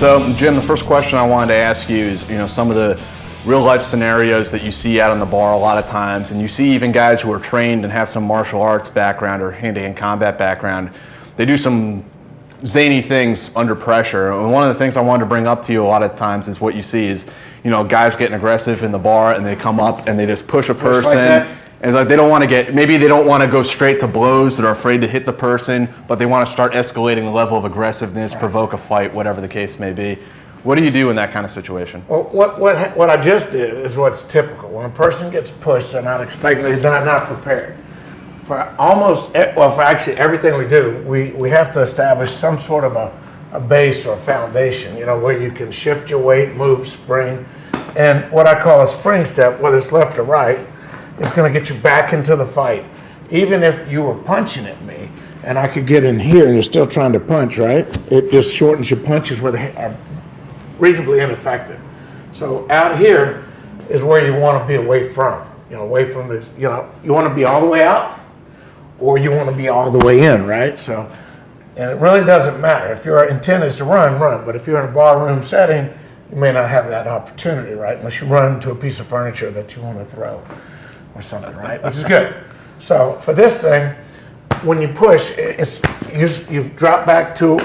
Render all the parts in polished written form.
So, Jim, the first question I wanted to ask you is, some of the real life scenarios that you see out on the bar a lot of times, and you see even guys who are trained and have some martial arts background or hand-to-hand combat background, they do some zany things under pressure. And one of the things I wanted to bring up to you a lot of times is what you see is, guys getting aggressive in the bar and they come up and they just push a person. And it's like they don't want to maybe they don't want to go straight to blows, they're afraid to hit the person, but they want to start escalating the level of aggressiveness, provoke a fight, whatever the case may be. What do you do in that kind of situation? Well, what I just did is what's typical. When a person gets pushed, they're not expecting, they're not prepared. For actually everything we do, we have to establish some sort of a base or a foundation, where you can shift your weight, move, spring. And what I call a spring step, whether it's left or right, is going to get you back into the fight. Even if you were punching at me and I could get in here and you're still trying to punch, right? It just shortens your punches where they are reasonably ineffective. So out here is where you want to be away from. Away from this, you want to be all the way out or you want to be all the way in, right? So, and it really doesn't matter. If your intent is to run. But if you're in a barroom setting, you may not have that opportunity, right? Unless you run to a piece of furniture that you want to throw or something, right? Which is good. So for this thing, when you push, you drop back to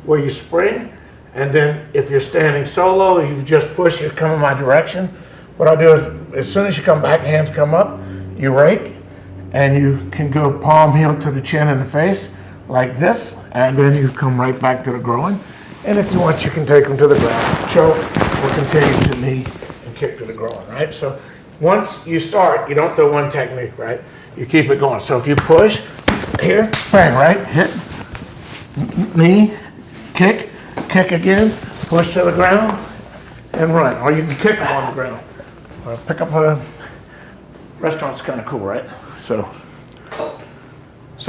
where you spring, and then if you're standing solo, you just push, you come in my direction. What I do is, as soon as you come back, hands come up, you rake, and you can go palm heel to the chin and the face, like this, and then you come right back to the groin. And if you want, you can take them to the ground, choke, or continue to knee and kick to the groin, right? So once you start, you don't throw one technique, right? You keep it going. So if you push, here, bang, right? Hit, knee, kick again, push to the ground, and run. Or you can kick them on the ground. Or pick up a restaurant's kind of cool, right? So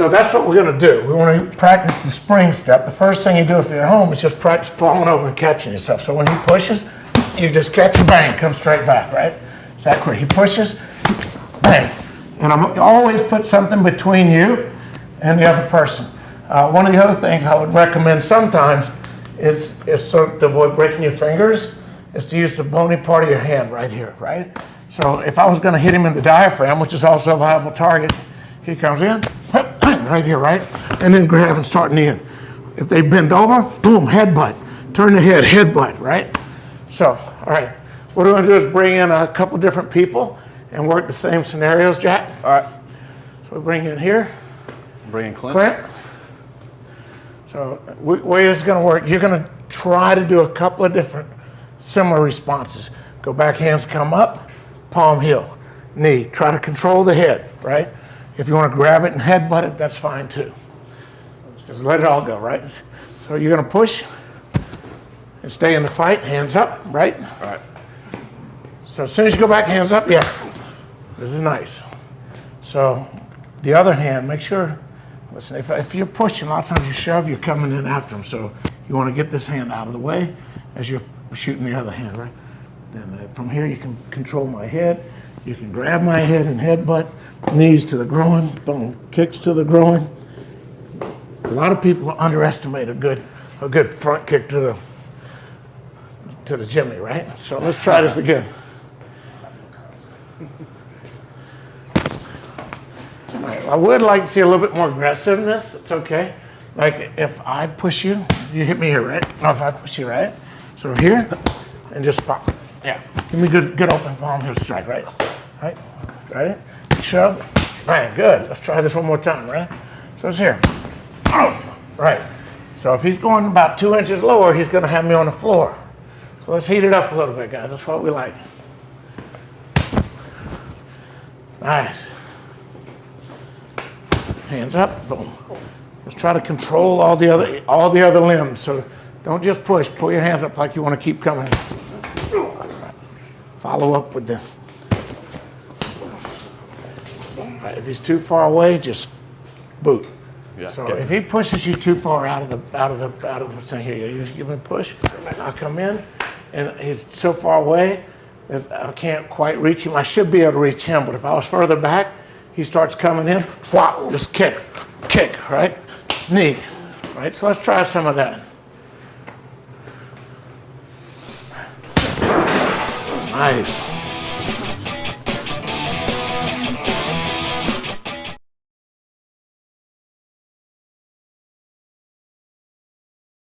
that's what we're going to do. We want to practice the spring step. The first thing you do if you're at home is just practice falling over and catching yourself. So when he pushes, you just catch and bang, come straight back, right? Is that quick? He pushes, bang. And I'm always put something between you and the other person. One of the other things I would recommend sometimes is so to avoid breaking your fingers, is to use the bony part of your hand right here, right? So if I was going to hit him in the diaphragm, which is also a viable target, he comes in, right here, right? And then grab and start kneeing. If they bend over, boom, headbutt. Turn the head, headbutt, right? So, all right. What we're going to do is bring in a couple different people and work the same scenarios, Jack. All right. So we bring in here. Bring in Clint. So the way this is going to work, you're going to try to do a couple of different similar responses. Go back, hands come up, palm heel, knee. Try to control the head, right? If you want to grab it and headbutt it, that's fine too. Just let it all go, right? So you're going to push and stay in the fight, hands up, right? All right. So as soon as you go back, hands up, yeah. This is nice. So the other hand, make sure, listen, if you're pushing, a lot of times you shove, you're coming in after them. So you want to get this hand out of the way as you're shooting the other hand, right? Then from here you can control my head. You can grab my head and headbutt, knees to the groin, boom, kicks to the groin. A lot of people underestimate a good front kick to the Jimmy, right? So let's try this again. All right, I would like to see a little bit more aggressiveness. It's okay. Like if I push you, you hit me here, right? No, if I push you, right? So here, and just pop. Yeah, give me good open palm heel strike, right? Right, right? Shove, bang, good. Let's try this one more time, right? So it's here. Oh, right. So if he's going about 2 inches lower, he's going to have me on the floor. So let's heat it up a little bit, guys. That's what we like. Nice. Hands up, boom. Let's try to control all the other limbs. So don't just push. Pull your hands up like you want to keep coming. Follow up with the. Right, if he's too far away, just boot. Yeah, so if he pushes you too far out of the thing here, you just give him a push. I'll come in, and he's so far away that I can't quite reach him. I should be able to reach him, but if I was further back, he starts coming in. Whop, just kick, right? Knee, right? So let's try some of that. Nice.